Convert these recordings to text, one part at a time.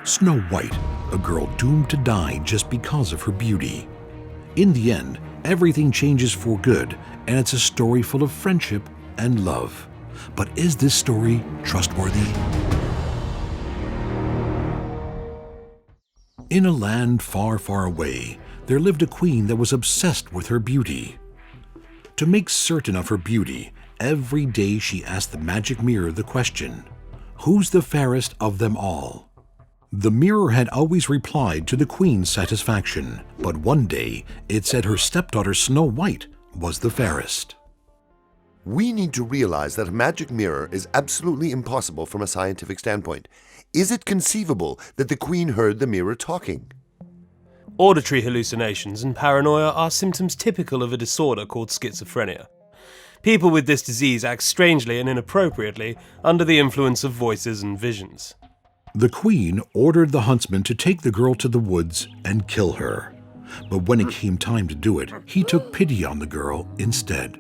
Snow White, a girl doomed to die just because of her beauty. In the end, everything changes for good, and it's a story full of friendship and love. But is this story trustworthy? In a land far, far away, there lived a queen that was obsessed with her beauty. To make certain of her beauty, every day she asked the magic mirror the question, "Who's the fairest of them all?" The mirror had always replied to the queen's satisfaction, but one day it said her stepdaughter Snow White was the fairest. We need to realize that a magic mirror is absolutely impossible from a scientific standpoint. Is it conceivable that the queen heard the mirror talking? Auditory hallucinations and paranoia are symptoms typical of a disorder called schizophrenia. People with this disease act strangely and inappropriately under the influence of voices and visions. The queen ordered the huntsman to take the girl to the woods and kill her. But when it came time to do it, he took pity on the girl instead.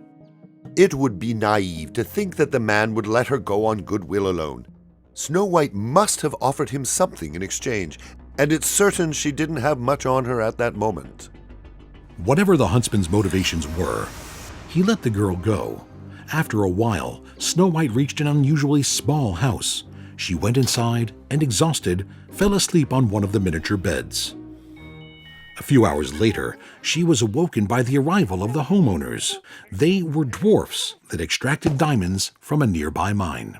It would be naive to think that the man would let her go on goodwill alone. Snow White must have offered him something in exchange, and it's certain she didn't have much on her at that moment. Whatever the huntsman's motivations were, he let the girl go. After a while, Snow White reached an unusually small house. She went inside and, exhausted, fell asleep on one of the miniature beds. A few hours later, she was awoken by the arrival of the homeowners. They were dwarfs that extracted diamonds from a nearby mine.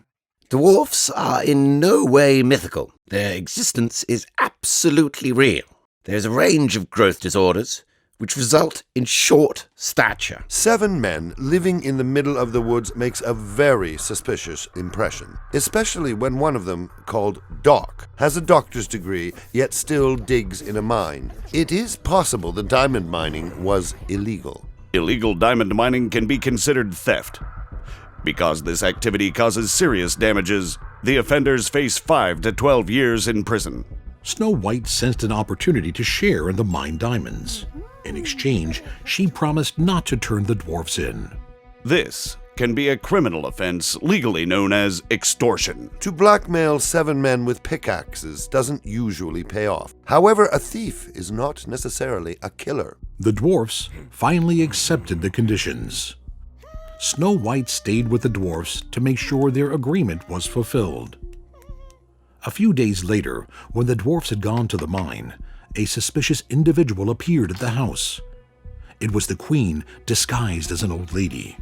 Dwarfs are in no way mythical. Their existence is absolutely real. There's a range of growth disorders which result in short stature. 7 men living in the middle of the woods makes a very suspicious impression, especially when one of them, called Doc, has a doctor's degree yet still digs in a mine. It is possible that diamond mining was illegal. Illegal diamond mining can be considered theft. Because this activity causes serious damages, the offenders face 5 to 12 years in prison. Snow White sensed an opportunity to share in the mine diamonds. In exchange, she promised not to turn the dwarfs in. This can be a criminal offense legally known as extortion. To blackmail 7 men with pickaxes doesn't usually pay off. However, a thief is not necessarily a killer. The dwarfs finally accepted the conditions. Snow White stayed with the dwarfs to make sure their agreement was fulfilled. A few days later, when the dwarfs had gone to the mine, a suspicious individual appeared at the house. It was the queen disguised as an old lady.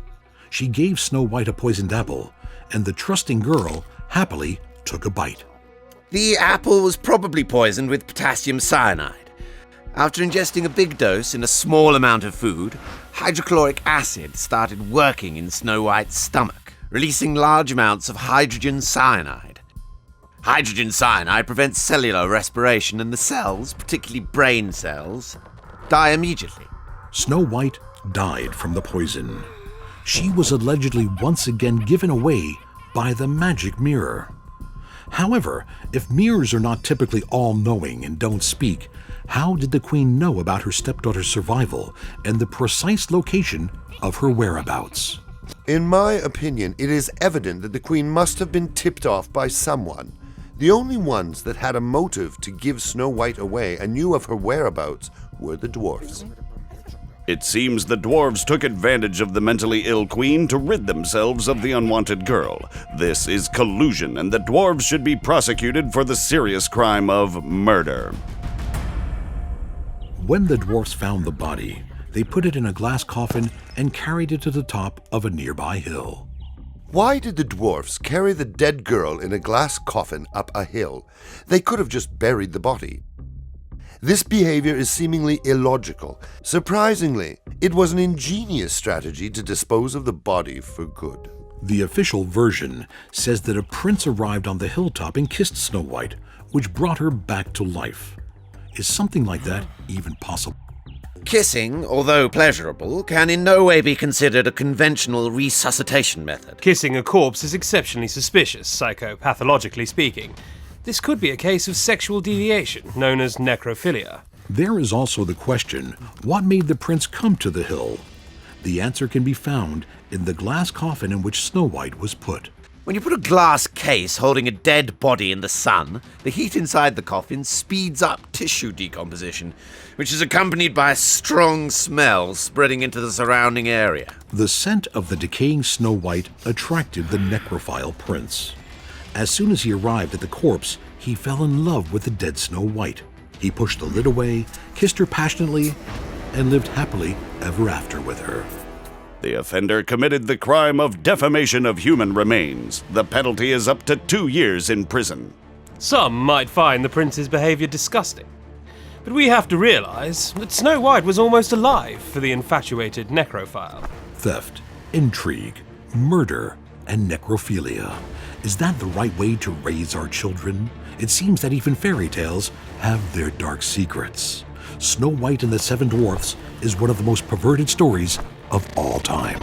She gave Snow White a poisoned apple, and the trusting girl happily took a bite. The apple was probably poisoned with potassium cyanide. After ingesting a big dose in a small amount of food, hydrochloric acid started working in Snow White's stomach, releasing large amounts of hydrogen cyanide. Hydrogen cyanide prevents cellular respiration, and the cells, particularly brain cells, die immediately. Snow White died from the poison. She was allegedly once again given away by the magic mirror. However, if mirrors are not typically all-knowing and don't speak, how did the queen know about her stepdaughter's survival and the precise location of her whereabouts? In my opinion, it is evident that the queen must have been tipped off by someone. The only ones that had a motive to give Snow White away and knew of her whereabouts were the dwarfs. It seems the dwarves took advantage of the mentally ill queen to rid themselves of the unwanted girl. This is collusion, and the dwarves should be prosecuted for the serious crime of murder. When the dwarfs found the body, they put it in a glass coffin and carried it to the top of a nearby hill. Why did the dwarfs carry the dead girl in a glass coffin up a hill? They could have just buried the body. This behavior is seemingly illogical. Surprisingly, it was an ingenious strategy to dispose of the body for good. The official version says that a prince arrived on the hilltop and kissed Snow White, which brought her back to life. Is something like that even possible? Kissing, although pleasurable, can in no way be considered a conventional resuscitation method. Kissing a corpse is exceptionally suspicious, psychopathologically speaking. This could be a case of sexual deviation, known as necrophilia. There is also the question, what made the prince come to the hill? The answer can be found in the glass coffin in which Snow White was put. When you put a glass case holding a dead body in the sun, the heat inside the coffin speeds up tissue decomposition, which is accompanied by a strong smell spreading into the surrounding area. The scent of the decaying Snow White attracted the necrophile prince. As soon as he arrived at the corpse, he fell in love with the dead Snow White. He pushed the lid away, kissed her passionately, and lived happily ever after with her. The offender committed the crime of defamation of human remains. The penalty is up to 2 years in prison. Some might find the prince's behaviour disgusting, but we have to realise that Snow White was almost alive for the infatuated necrophile. Theft, intrigue, murder, and necrophilia. Is that the right way to raise our children? It seems that even fairy tales have their dark secrets. Snow White and the Seven Dwarfs is one of the most perverted stories of all time.